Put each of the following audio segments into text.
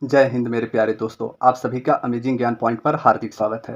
जय हिंद मेरे प्यारे दोस्तों, आप सभी का अमेजिंग ज्ञान पॉइंट पर हार्दिक स्वागत है।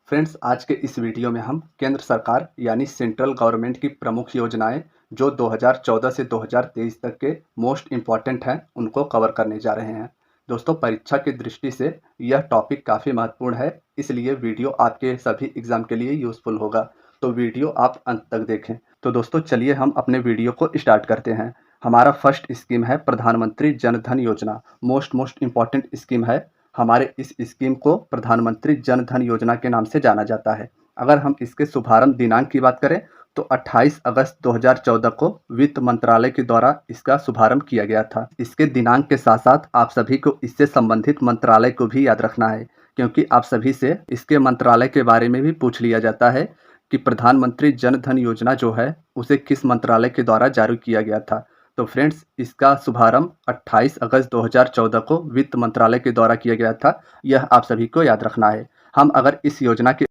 फ्रेंड्स, आज के इस वीडियो में हम केंद्र सरकार यानी सेंट्रल गवर्नमेंट की प्रमुख योजनाएं जो 2014 से 2023 तक के मोस्ट इम्पॉर्टेंट हैं उनको कवर करने जा रहे हैं। दोस्तों, परीक्षा की दृष्टि से यह टॉपिक काफ़ी महत्वपूर्ण है, इसलिए वीडियो आपके सभी एग्जाम के लिए यूजफुल होगा। तो वीडियो आप अंत तक देखें। तो दोस्तों, चलिए हम अपने वीडियो को स्टार्ट करते हैं। हमारा फर्स्ट स्कीम है प्रधानमंत्री जन धन योजना। मोस्ट इम्पॉर्टेंट स्कीम है। हमारे इस स्कीम को प्रधानमंत्री जन धन योजना के नाम से जाना जाता है। अगर हम इसके शुभारंभ दिनांक की बात करें तो 28 अगस्त 2014 को वित्त मंत्रालय के द्वारा इसका शुभारंभ किया गया था। इसके दिनांक के साथ साथ आप सभी को इससे संबंधित मंत्रालय को भी याद रखना है, क्योंकि आप सभी से इसके मंत्रालय के बारे में भी पूछ लिया जाता है कि प्रधानमंत्री जन धन योजना जो है उसे किस मंत्रालय के द्वारा जारी किया गया था। तो फ्रेंड्स, इसका शुभारंभ 28 अगस्त 2014 को वित्त मंत्रालय के द्वारा किया गया था। यह आप सभी को याद रखना है। हम अगर इस योजना के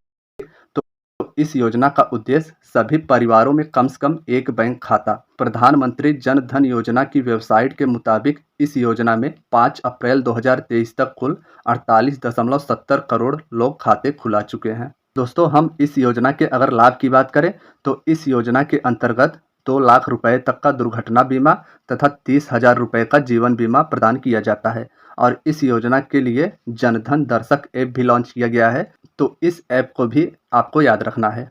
तो इस योजना का उद्देश्य सभी परिवारों में कम से कम एक बैंक खाता। प्रधानमंत्री जन धन योजना की वेबसाइट के मुताबिक इस योजना में 5 अप्रैल 2023 तक कुल 48.70 करोड़ लोग खाते खुला चुके हैं। दोस्तों, हम इस योजना के अगर लाभ की बात करें तो इस योजना के अंतर्गत 2 लाख रुपए तक का दुर्घटना बीमा तथा 30,000 रुपए का जीवन बीमा प्रदान किया जाता है। और इस योजना के लिए जनधन दर्शक ऐप भी लॉन्च किया गया है, तो इस ऐप को भी आपको याद रखना है।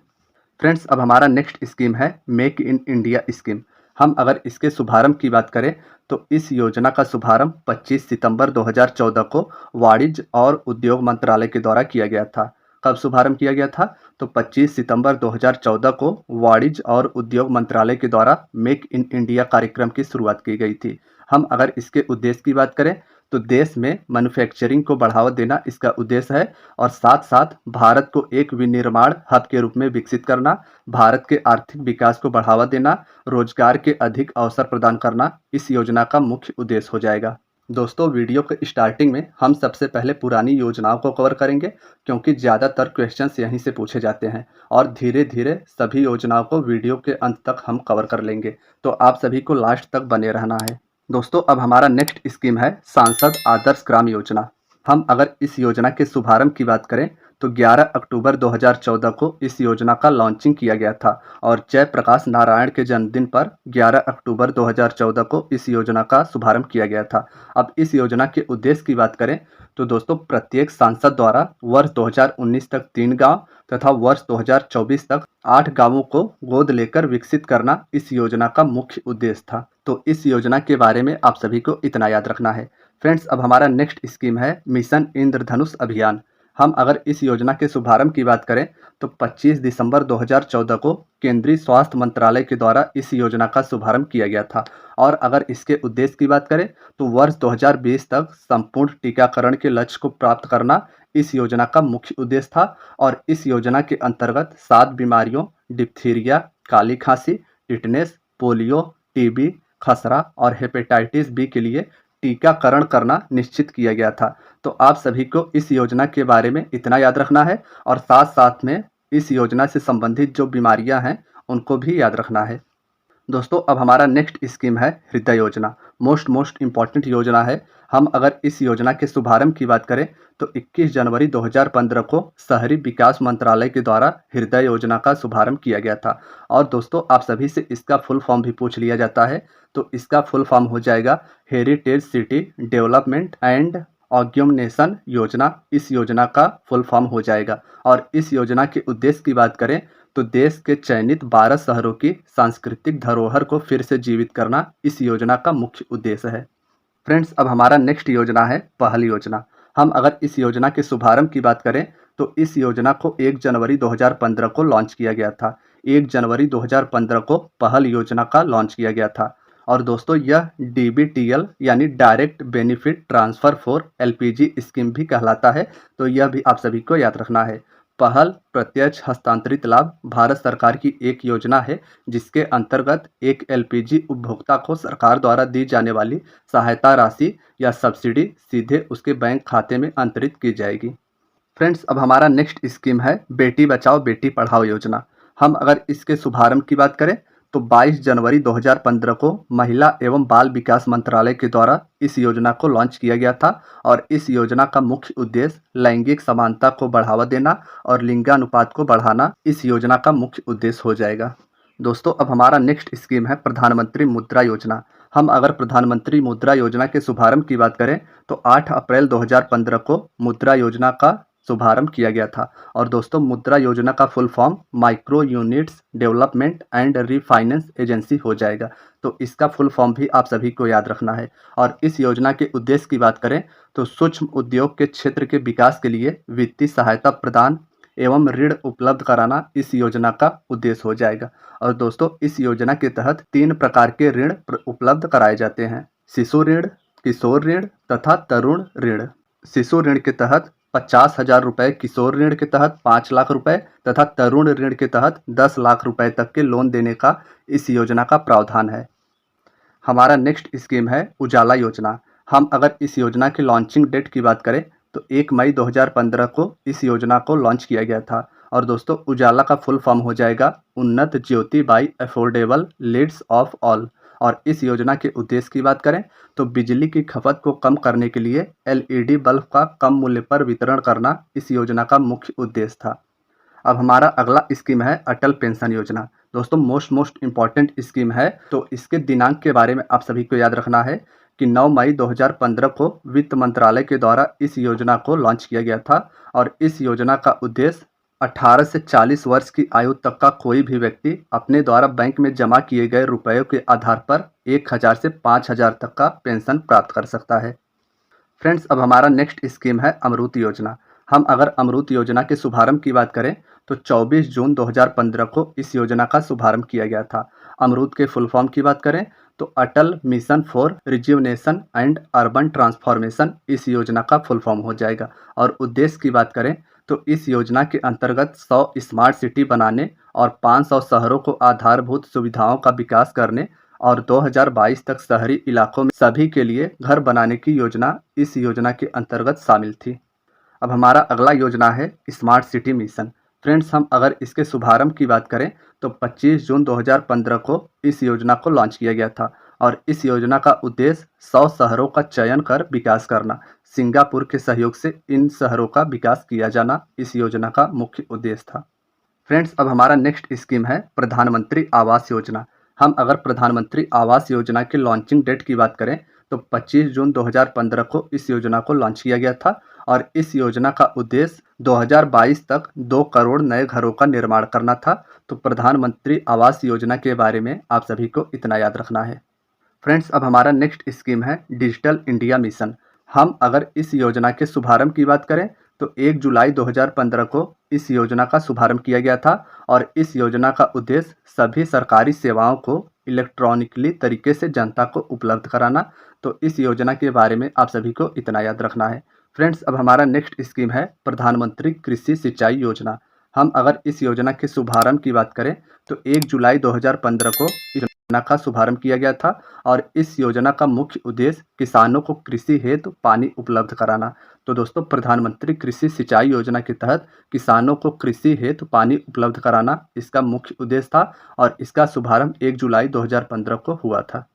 फ्रेंड्स, अब हमारा नेक्स्ट स्कीम है मेक इन इंडिया स्कीम। हम अगर इसके शुभारंभ की बात करें तो इस योजना का शुभारंभ 25 सितंबर 2014 को वाणिज्य और उद्योग मंत्रालय के द्वारा किया गया था। कब शुभारंभ किया गया था? तो 25 सितंबर 2014 को वाणिज्य और उद्योग मंत्रालय के द्वारा मेक इन इंडिया कार्यक्रम की शुरुआत की गई थी। हम अगर इसके उद्देश्य की बात करें तो देश में मैन्युफैक्चरिंग को बढ़ावा देना इसका उद्देश्य है और साथ साथ भारत को एक विनिर्माण हब के रूप में विकसित करना, भारत के आर्थिक विकास को बढ़ावा देना, रोजगार के अधिक अवसर प्रदान करना इस योजना का मुख्य उद्देश्य हो जाएगा। दोस्तों, वीडियो के स्टार्टिंग में हम सबसे पहले पुरानी योजनाओं को कवर करेंगे, क्योंकि ज़्यादातर क्वेश्चंस यहीं से पूछे जाते हैं और धीरे धीरे सभी योजनाओं को वीडियो के अंत तक हम कवर कर लेंगे। तो आप सभी को लास्ट तक बने रहना है। दोस्तों, अब हमारा नेक्स्ट स्कीम है सांसद आदर्श ग्राम योजना। हम अगर इस योजना के शुभारंभ की बात करें तो 11 अक्टूबर 2014 को इस योजना का लॉन्चिंग किया गया था और जयप्रकाश नारायण के जन्मदिन पर 11 अक्टूबर 2014 को इस योजना का शुभारंभ किया गया था। अब इस योजना के उद्देश्य की बात करें तो दोस्तों, प्रत्येक सांसद द्वारा वर्ष 2019 तक 3 गांव तथा वर्ष 2024 तक 8 गांवों को गोद लेकर विकसित करना इस योजना का मुख्य उद्देश्य था। तो इस योजना के बारे में आप सभी को इतना याद रखना है। फ्रेंड्स, अब हमारा नेक्स्ट स्कीम है मिशन इंद्रधनुष अभियान। हम अगर इस योजना के शुभारंभ की बात करें तो 25 दिसंबर 2014 को केंद्रीय स्वास्थ्य मंत्रालय के द्वारा इस योजना का शुभारंभ किया गया था। और अगर इसके उद्देश्य की बात करें तो वर्ष 2020 तक संपूर्ण टीकाकरण के लक्ष्य को प्राप्त करना इस योजना का मुख्य उद्देश्य था। और इस योजना के अंतर्गत 7 बीमारियों डिप्थीरिया, काली खांसी, टिटनेस, पोलियो, टीबी, खसरा और हेपेटाइटिस बी के लिए टीकाकरण करना निश्चित किया गया था। तो आप सभी को इस योजना के बारे में इतना याद रखना है और साथ साथ में इस योजना से संबंधित जो बीमारियां हैं उनको भी याद रखना है। दोस्तों, अब हमारा नेक्स्ट स्कीम है हृदय योजना। मोस्ट इम्पॉर्टेंट योजना है। हम अगर इस योजना के शुभारंभ की बात करें तो 21 जनवरी 2015 को शहरी विकास मंत्रालय के द्वारा हृदय योजना का शुभारंभ किया गया था। और दोस्तों, आप सभी से इसका फुल फॉर्म भी पूछ लिया जाता है, तो इसका फुल फॉर्म हो जाएगा हेरिटेज सिटी डेवलपमेंट एंड ऑग्यूमनेशन योजना। इस योजना का फुल फॉर्म हो जाएगा। और इस योजना के उद्देश्य की बात करें तो देश के चयनित 12 शहरों की सांस्कृतिक धरोहर को फिर से जीवित करना इस योजना का मुख्य उद्देश्य है। फ्रेंड्स, अब हमारा नेक्स्ट योजना है पहल योजना। हम अगर इस योजना के शुभारंभ की बात करें तो इस योजना को 1 जनवरी 2015 को लॉन्च किया गया था। 1 जनवरी 2015 को पहल योजना का लॉन्च किया गया था। और दोस्तों, यह डीबीटीएल यानी direct benefit transfer for LPG scheme भी कहलाता है, तो यह भी आप सभी को याद रखना है। पहल प्रत्यक्ष हस्तांतरित लाभ भारत सरकार की एक योजना है जिसके अंतर्गत एक एलपीजी उपभोक्ता को सरकार द्वारा दी जाने वाली सहायता राशि या सब्सिडी सीधे उसके बैंक खाते में अंतरित की जाएगी। फ्रेंड्स, अब हमारा नेक्स्ट स्कीम है बेटी बचाओ बेटी पढ़ाओ योजना। हम अगर इसके शुभारंभ की बात करें तो 22 जनवरी 2015 को महिला एवं बाल विकास मंत्रालय के द्वारा इस योजना को लॉन्च किया गया था और इस योजना का मुख्य उद्देश्य लैंगिक समानता को बढ़ावा देना और लिंगानुपात को बढ़ाना इस योजना का मुख्य उद्देश्य हो जाएगा। दोस्तों, अब हमारा नेक्स्ट स्कीम है प्रधानमंत्री मुद्रा योजना। हम अगर प्रधानमंत्री मुद्रा योजना के शुभारंभ की बात करें तो 8 अप्रैल 2015 को मुद्रा योजना का शुभारंभ किया गया था। और दोस्तों, मुद्रा योजना का full form micro units development and refinance agency हो जाएगा। तो इसका फुल फॉर्म भी आप सभी को याद रखना है। और इस योजना के उद्देश्य की बात करें तो सूक्ष्म उद्योग के क्षेत्र के विकास के लिए वित्तीय सहायता प्रदान एवं ऋण उपलब्ध कराना इस योजना का उद्देश्य हो जाएगा। और दोस्तों, इस योजना के तहत 3 प्रकार के ऋण उपलब्ध कराए जाते हैं: शिशु ऋण, किशोर ऋण तथा तरुण ऋण। शिशु ऋण के तहत 50,000 रुपये, किशोर ऋण के तहत 5 लाख रुपए तथा तरुण ऋण के तहत 10 लाख रुपए तक के लोन देने का इस योजना का प्रावधान है। हमारा नेक्स्ट स्कीम है उजाला योजना। हम अगर इस योजना की लॉन्चिंग डेट की बात करें तो 1 मई 2015 को इस योजना को लॉन्च किया गया था। और दोस्तों, उजाला का फुल फॉर्म हो जाएगा Unnat Jyoti by affordable LEDs of all. और इस योजना के उद्देश्य की बात करें तो बिजली की खपत को कम करने के लिए एलईडी बल्ब का कम मूल्य पर वितरण करना इस योजना का मुख्य उद्देश्य था। अब हमारा अगला स्कीम है अटल पेंशन योजना। दोस्तों, मोस्ट इम्पॉर्टेंट स्कीम है। तो इसके दिनांक के बारे में आप सभी को याद रखना है कि 9 मई 2015 को वित्त मंत्रालय के द्वारा इस योजना को लॉन्च किया गया था। और इस योजना का उद्देश्य 18 से 40 वर्ष की आयु तक का कोई भी व्यक्ति अपने द्वारा बैंक में जमा किए गए रुपयों के आधार पर 1000 से 5000 तक का पेंशन प्राप्त कर सकता है। फ्रेंड्स, अब हमारा नेक्स्ट स्कीम है अमृत योजना। हम अगर अमृत योजना के शुभारंभ की बात करें तो 24 जून 2015 को इस योजना का शुभारंभ किया गया था। अमृत के फुल फॉर्म की बात करें तो Atal mission for rejuvenation and urban transformation इस योजना का फुल फॉर्म हो जाएगा। और उद्देश्य की बात करें तो इस योजना के अंतर्गत 100 स्मार्ट सिटी बनाने और 500 शहरों को आधारभूत सुविधाओं का विकास करने और 2022 तक शहरी इलाकों में सभी के लिए घर बनाने की योजना इस योजना के अंतर्गत शामिल थी। अब हमारा अगला योजना है स्मार्ट सिटी मिशन। फ्रेंड्स, हम अगर इसके शुभारंभ की बात करें तो 25 जून 2015 को इस योजना को लॉन्च किया गया था। और इस योजना का उद्देश्य 100 शहरों का चयन कर विकास करना, सिंगापुर के सहयोग से इन शहरों का विकास किया जाना इस योजना का मुख्य उद्देश्य था। फ्रेंड्स, अब हमारा नेक्स्ट स्कीम है प्रधानमंत्री आवास योजना। हम अगर प्रधानमंत्री आवास योजना के लॉन्चिंग डेट की बात करें तो 25 जून 2015 को इस योजना को लॉन्च किया गया था। और इस योजना का उद्देश्य 2022 तक 2 करोड़ नए घरों का निर्माण करना था। तो प्रधानमंत्री आवास योजना के बारे में आप सभी को इतना याद रखना है। फ्रेंड्स, अब हमारा नेक्स्ट स्कीम है डिजिटल इंडिया मिशन। हम अगर इस योजना के शुभारंभ की बात करें तो 1 जुलाई 2015 को इस योजना का शुभारंभ किया गया था। और इस योजना का उद्देश्य सभी सरकारी सेवाओं को इलेक्ट्रॉनिकली तरीके से जनता को उपलब्ध कराना। तो इस योजना के बारे में आप सभी को इतना याद रखना है। फ्रेंड्स, अब हमारा नेक्स्ट स्कीम है प्रधानमंत्री कृषि सिंचाई योजना। हम अगर इस योजना के शुभारंभ की बात करें तो 1 जुलाई 2015 को इस योजना का शुभारंभ किया गया था। और इस योजना का मुख्य उद्देश्य किसानों को कृषि हेतु पानी उपलब्ध कराना। तो दोस्तों, प्रधानमंत्री कृषि सिंचाई योजना के तहत किसानों को कृषि हेतु पानी उपलब्ध कराना इसका मुख्य उद्देश्य था। और इसका शुभारंभ 1 जुलाई 2015 को हुआ था।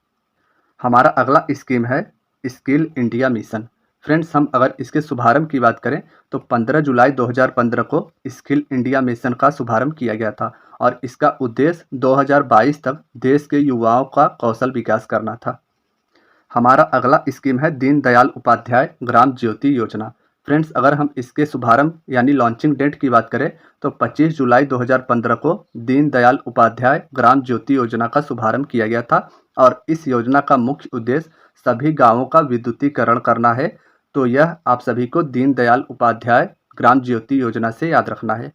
हमारा अगला स्कीम है स्किल इंडिया मिशन। फ्रेंड्स, हम अगर इसके शुभारंभ की बात करें तो 15 जुलाई 2015 को स्किल इंडिया मिशन का शुभारंभ किया गया था। और इसका उद्देश्य 2022 तक देश के युवाओं का कौशल विकास करना था। हमारा अगला स्कीम है दीनदयाल उपाध्याय ग्राम ज्योति योजना। फ्रेंड्स, अगर हम इसके शुभारंभ यानी लॉन्चिंग डेट की बात करें तो 25 जुलाई 2015 को दीनदयाल उपाध्याय ग्राम ज्योति योजना का शुभारंभ किया गया था। और इस योजना का मुख्य उद्देश्य सभी गांवों का विद्युतीकरण करना है। तो यह आप सभी को दीनदयाल उपाध्याय ग्राम ज्योति योजना से याद रखना है।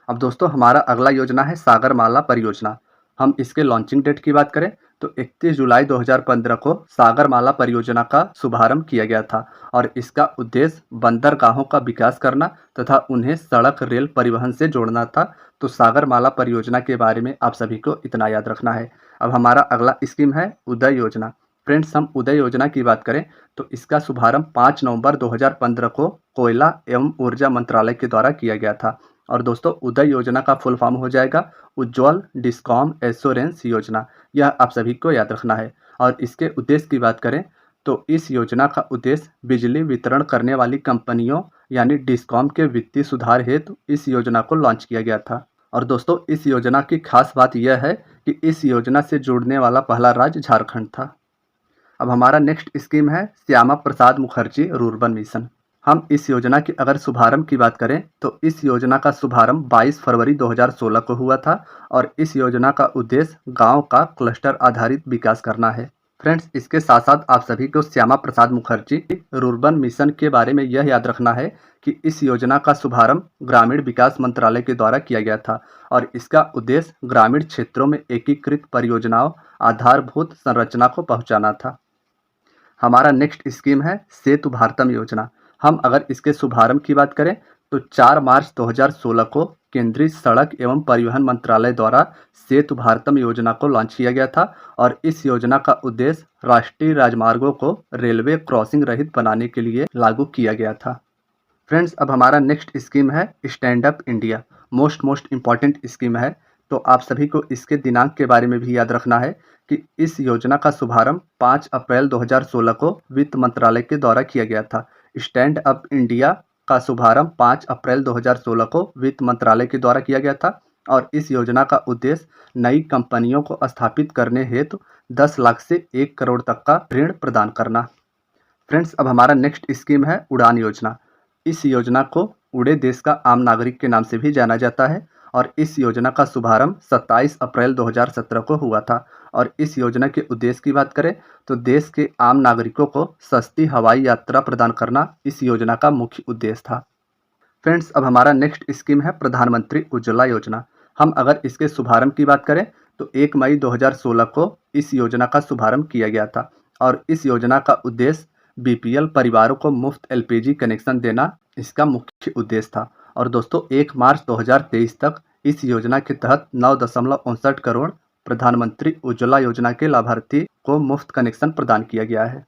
अब दोस्तों, हमारा अगला योजना है सागरमाला परियोजना। हम इसके लॉन्चिंग डेट की बात करें तो 31 जुलाई 2015 को सागरमाला परियोजना का शुभारंभ किया गया था। और इसका उद्देश्य बंदरगाहों का विकास करना तथा उन्हें सड़क रेल परिवहन से जोड़ना था। तो सागरमाला परियोजना के बारे में आप सभी को इतना याद रखना है। अब हमारा अगला स्कीम है उदय योजना। फ्रेंड्स, हम उदय योजना की बात करें तो इसका शुभारंभ 5 नवंबर 2015 को कोयला एवं ऊर्जा मंत्रालय के द्वारा किया गया था। और दोस्तों उदय योजना का फुल फॉर्म हो जाएगा उज्ज्वल डिस्कॉम एश्योरेंस योजना। यह आप सभी को याद रखना है। और इसके उद्देश्य की बात करें तो इस योजना का उद्देश्य बिजली वितरण करने वाली कंपनियों यानी डिस्कॉम के वित्तीय सुधार हेतु इस योजना को लॉन्च किया गया था। और दोस्तों इस योजना की खास बात यह है कि इस योजना से जुड़ने वाला पहला राज्य झारखंड था। अब हमारा नेक्स्ट स्कीम है श्यामा प्रसाद मुखर्जी रूर्बन मिशन। हम इस योजना की अगर शुभारंभ की बात करें तो इस योजना का शुभारंभ 22 फरवरी 2016 को हुआ था और इस योजना का उद्देश्य गांव का क्लस्टर आधारित विकास करना है। फ्रेंड्स, इसके साथ साथ आप सभी को श्यामा प्रसाद मुखर्जी रूर्बन मिशन के बारे में यह याद रखना है कि इस योजना का शुभारंभ ग्रामीण विकास मंत्रालय के द्वारा किया गया था और इसका उद्देश्य ग्रामीण क्षेत्रों में एकीकृत परियोजनाओं आधारभूत संरचना को पहुंचाना था। हमारा नेक्स्ट स्कीम है सेतु भारतम योजना। हम अगर इसके शुभारंभ की बात करें तो 4 मार्च 2016 को केंद्रीय सड़क एवं परिवहन मंत्रालय द्वारा सेतु भारतम योजना को लॉन्च किया गया था और इस योजना का उद्देश्य राष्ट्रीय राजमार्गों को रेलवे क्रॉसिंग रहित बनाने के लिए लागू किया गया था। फ्रेंड्स, अब हमारा नेक्स्ट स्कीम है stand up India. Most important scheme है, तो आप सभी को इसके दिनांक के बारे में भी याद रखना है कि इस योजना का शुभारंभ 5 अप्रैल 2016 को वित्त मंत्रालय के द्वारा किया गया था। स्टैंड अप इंडिया का शुभारंभ 5 अप्रैल 2016 को वित्त मंत्रालय के द्वारा किया गया था और इस योजना का उद्देश्य नई कंपनियों को स्थापित करने हेतु 10 लाख से 1 करोड़ तक का ऋण प्रदान करना। फ्रेंड्स, अब हमारा नेक्स्ट स्कीम है उड़ान योजना। इस योजना को उड़े देश का आम नागरिक के नाम से भी जाना जाता है और इस योजना का शुभारंभ 27 अप्रैल 2017 को हुआ था और इस योजना के उद्देश्य की बात करें तो देश के आम नागरिकों को सस्ती हवाई यात्रा प्रदान करना इस योजना का मुख्य उद्देश्य था। फ्रेंड्स, अब हमारा नेक्स्ट स्कीम है प्रधानमंत्री उज्ज्वला योजना। हम अगर इसके शुभारंभ की बात करें तो 1 मई 2016 को इस योजना का शुभारंभ किया गया था और इस योजना का उद्देश्य बीपीएल परिवारों को मुफ्त एलपीजी कनेक्शन देना इसका मुख्य उद्देश्य था। और दोस्तों 1 मार्च 2023 तक इस योजना के तहत 9.59 करोड़ प्रधानमंत्री उज्ज्वला योजना के लाभार्थी को मुफ्त कनेक्शन प्रदान किया गया है।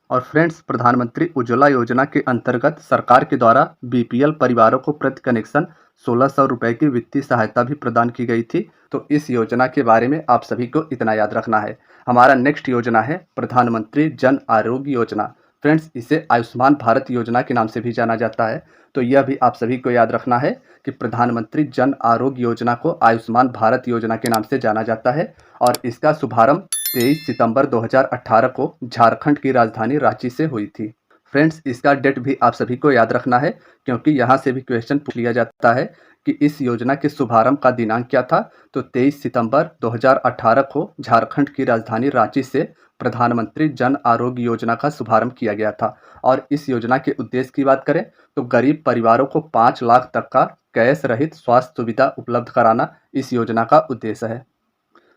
और फ्रेंड्स, प्रधानमंत्री उज्ज्वला योजना के अंतर्गत सरकार के द्वारा बीपीएल परिवारों को प्रति कनेक्शन 1600 रुपये की वित्तीय सहायता भी प्रदान की गई थी। तो इस योजना के बारे में आप सभी को इतना याद रखना है। हमारा नेक्स्ट योजना है प्रधानमंत्री जन आरोग्य योजना। फ्रेंड्स, इसे आयुष्मान भारत योजना के नाम से भी जाना जाता है। तो यह भी आप सभी को याद रखना है कि प्रधानमंत्री जन आरोग्य योजना को आयुष्मान भारत योजना के नाम से जाना जाता है और इसका शुभारंभ 23 सितंबर 2018 को झारखंड की राजधानी रांची से हुई थी। फ्रेंड्स, इसका डेट भी आप सभी को याद रखना है क्योंकि यहाँ से भी क्वेश्चन पूछ लिया जाता है कि इस योजना के शुभारंभ का दिनांक क्या था। तो 23 सितंबर 2018 को झारखंड की राजधानी रांची से प्रधानमंत्री जन आरोग्य योजना का शुभारंभ किया गया था और इस योजना के उद्देश्य की बात करें तो गरीब परिवारों को 5 लाख तक का कैश रहित स्वास्थ्य सुविधा उपलब्ध कराना इस योजना का उद्देश्य है।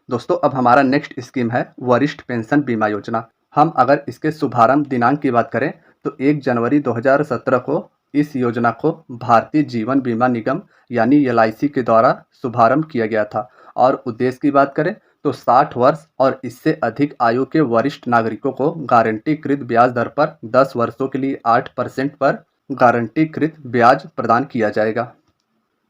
दोस्तों, अब हमारा नेक्स्ट स्कीम है वरिष्ठ पेंशन बीमा योजना। हम अगर इसके शुभारंभ दिनांक की बात करें तो 1 जनवरी 2017 को इस योजना को भारतीय जीवन बीमा निगम यानी एलआईसी के द्वारा शुभारंभ किया गया था और उद्देश्य की बात करें तो 60 वर्ष और इससे अधिक आयु के वरिष्ठ नागरिकों को गारंटीकृत ब्याज दर पर 10 वर्षों के लिए 8% पर गारंटीकृत ब्याज प्रदान किया जाएगा।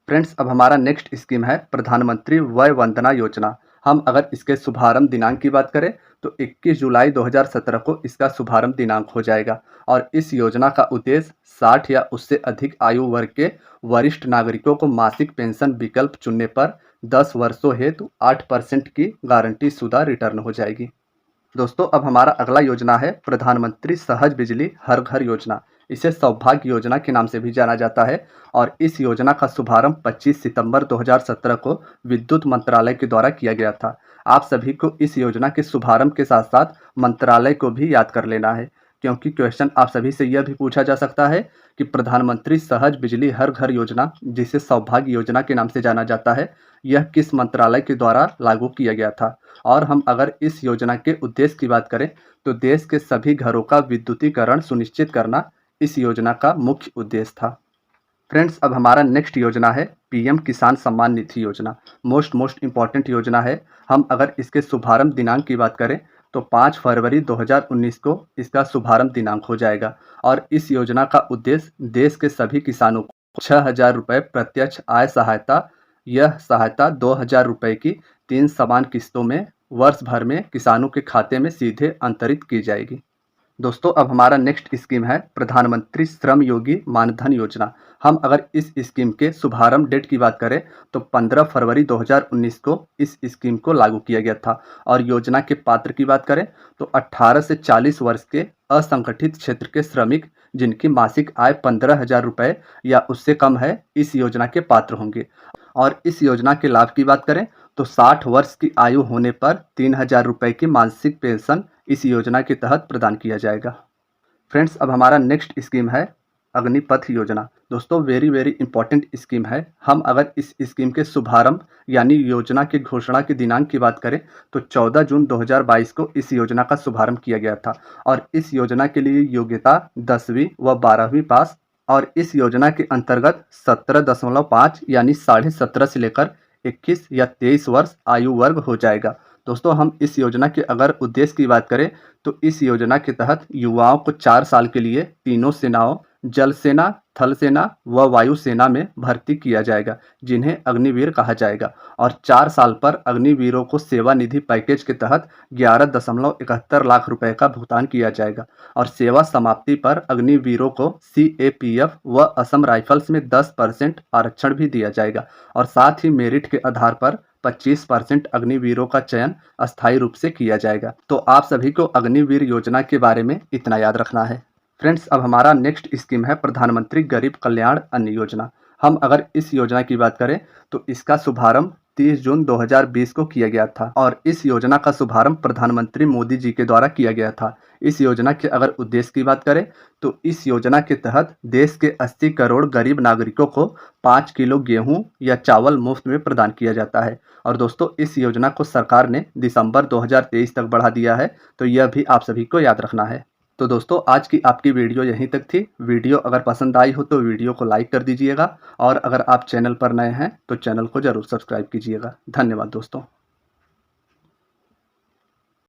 फ्रेंड्स, अब हमारा नेक्स्ट स्कीम है प्रधानमंत्री वय वंदना योजना। हम अगर इसके शुभारंभ दिनांक की बात करें तो 21 जुलाई 2017 को इसका शुभारंभ दिनांक हो जाएगा और इस योजना का उद्देश्य 60 या उससे अधिक आयु वर्ग के वरिष्ठ नागरिकों को मासिक पेंशन विकल्प चुनने पर 10 वर्षों हेतु 8% की गारंटी शुदा रिटर्न हो जाएगी। दोस्तों, अब हमारा अगला योजना है प्रधानमंत्री सहज बिजली हर घर योजना। इसे सौभाग्य योजना के नाम से भी जाना जाता है और इस योजना का शुभारंभ 25 सितंबर 2017 को विद्युत मंत्रालय के द्वारा किया गया था। आप सभी को इस योजना के शुभारंभ के साथ साथ मंत्रालय को भी याद कर लेना है क्योंकि क्वेश्चन आप सभी से यह भी पूछा जा सकता है कि प्रधानमंत्री सहज बिजली हर घर योजना, जिसे सौभाग्य योजना के नाम से जाना जाता है, यह किस मंत्रालय के द्वारा लागू किया गया था। और हम अगर इस योजना के उद्देश्य की बात करें तो देश के सभी घरों का विद्युतीकरण सुनिश्चित करना इस योजना का मुख्य उद्देश्य था। फ्रेंड्स, अब हमारा नेक्स्ट योजना है पीएम किसान सम्मान निधि योजना। मोस्ट इम्पॉर्टेंट योजना है। हम अगर इसके शुभारंभ दिनांक की बात करें तो 5 फरवरी 2019 को इसका शुभारंभ दिनांक हो जाएगा और इस योजना का उद्देश्य देश के सभी किसानों 6,000 रुपये प्रत्यक्ष आय सहायता। यह सहायता 2,000 रुपये की 3 समान किस्तों में वर्ष भर में किसानों के खाते में सीधे अंतरित की जाएगी। दोस्तों अब हमारा नेक्स्ट स्कीम है प्रधानमंत्री श्रम योगी मानधन योजना। हम अगर इस स्कीम के शुभारंभ डेट की बात करें तो 15 फरवरी 2019 को इस स्कीम को लागू किया गया था और योजना के पात्र की बात करें तो 18 से 40 वर्ष के असंगठित क्षेत्र के श्रमिक जिनकी मासिक आय 15,000 रुपये या उससे कम है इस योजना के पात्र होंगे। और इस योजना के लाभ की बात करें तो 60 वर्ष की आयु होने पर 3,000 रुपये की मासिक पेंशन इस योजना के तहत प्रदान किया जाएगा। फ्रेंड्स अब हमारा नेक्स्ट स्कीम है अग्निपथ योजना। दोस्तों वेरी इंपॉर्टेंट स्कीम है। हम अगर इस स्कीम के शुभारंभ यानी योजना की घोषणा के दिनांक की बात करें तो 14 जून 2022 को इस योजना का शुभारंभ किया गया था और इस योजना के लिए योग्यता 10वीं व 12वीं पास और इस योजना के अंतर्गत 17.5 यानी 17.5 से लेकर 21 या 23 वर्ष आयु वर्ग हो जाएगा। दोस्तों हम इस योजना के अगर उद्देश्य की बात करें तो इस योजना के तहत युवाओं को 4 साल के लिए तीनों सेनाओं जल सेना, थल सेना व वायु सेना में भर्ती किया जाएगा जिन्हें अग्निवीर कहा जाएगा और 4 साल पर अग्निवीरों को सेवा निधि पैकेज के तहत 11.71 लाख रुपए का भुगतान किया जाएगा और सेवा समाप्ति पर अग्निवीरों को CAPF व असम राइफल्स में 10% आरक्षण भी दिया जाएगा और साथ ही मेरिट के आधार पर 25% अग्निवीरों का चयन अस्थायी रूप से किया जाएगा। तो आप सभी को अग्निवीर योजना के बारे में इतना याद रखना है। फ्रेंड्स अब हमारा नेक्स्ट स्कीम है प्रधानमंत्री गरीब कल्याण अन्न योजना। हम अगर इस योजना की बात करें तो इसका शुभारंभ 30 जून 2020 को किया गया था और इस योजना का शुभारंभ प्रधानमंत्री मोदी जी के द्वारा किया गया था। इस योजना के अगर उद्देश्य की बात करें तो इस योजना के तहत देश के 80 करोड़ गरीब नागरिकों को 5 किलो गेहूं या चावल मुफ्त में प्रदान किया जाता है और दोस्तों इस योजना को सरकार ने दिसंबर 2023 तक बढ़ा दिया है, तो यह भी आप सभी को याद रखना है। तो दोस्तों आज की आपकी वीडियो यहीं तक थी। वीडियो अगर पसंद आई हो तो वीडियो को लाइक कर दीजिएगा और अगर आप चैनल पर नए हैं तो चैनल को जरूर सब्सक्राइब कीजिएगा। धन्यवाद दोस्तों।